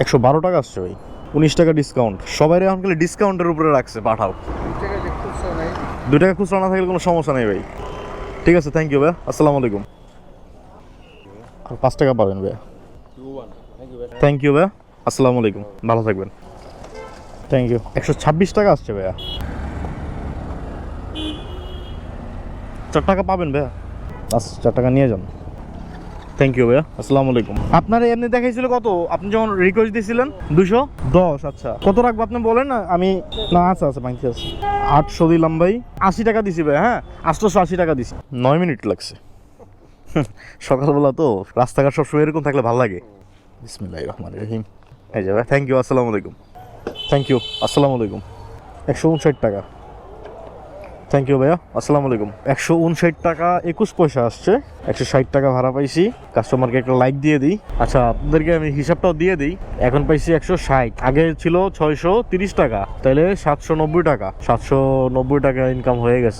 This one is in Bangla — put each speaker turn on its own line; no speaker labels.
112 টাকা আসছে ভাই, 19 টাকা ডিসকাউন্ট। সবাই এখন খালি ডিসকাউন্টের উপরে রাখছে, পাঠাও। 2 টাকা খুচরা না থাকলে কোনো সমস্যা নেই ভাই। ঠিক আছে, থ্যাংক ইউ ভাই, আসসালামু আলাইকুম। আর 5 টাকা পাবেন ভাই। থ্যাংক ইউ ভাই, আসসালামু আলাইকুম, ভালো থাকবেন। Thank you. 126 টাকা আসছে ভাইয়া। 4 টাকা পাবেন ভাইয়া, 4 টাকা নিয়ে যান। থ্যাংক ইউ ভাইয়া, আসসালামু আলাইকুম। আপনার এমনি দেখাইছিল কত? আপনি যখন রিকোয়েস্ট দিয়েছিলেন 210। আচ্ছা, কত রাখবো আপনি বলেন না। আমি না, আচ্ছা আচ্ছা, বাংতি আছে। 800 দিলাম ভাই, 80 টাকা দিছি ভাই। হ্যাঁ, 880 টাকা দিছি। 9 মিনিট লাগছে। সকালবেলা তো রাস্তাঘাট সবসময় এরকম থাকলে ভালো লাগে। বিসমিল্লাহির রহমানির রহিম। এই যে ভাই, থ্যাংক ইউ, আসসালামু আলাইকুম। থ্যাংক ইউ, আসসালামু আলাইকুম। 159 টাকা। থ্যাংক ইউ ভাইয়া, আসসালামু আলাইকুম। 159 টাকা 21 পয়সা আসছে। 160 টাকা ভাড়া পাইছি। কাস্টমারকে একটা লাইক দিয়ে দিই। আচ্ছা, আপনাদেরকে আমি হিসাবটাও দিয়ে দিই। এখন পাইছি 160, আগে ছিল 630 টাকা, তাহলে 790 টাকা। 790 টাকা ইনকাম হয়ে গেছে।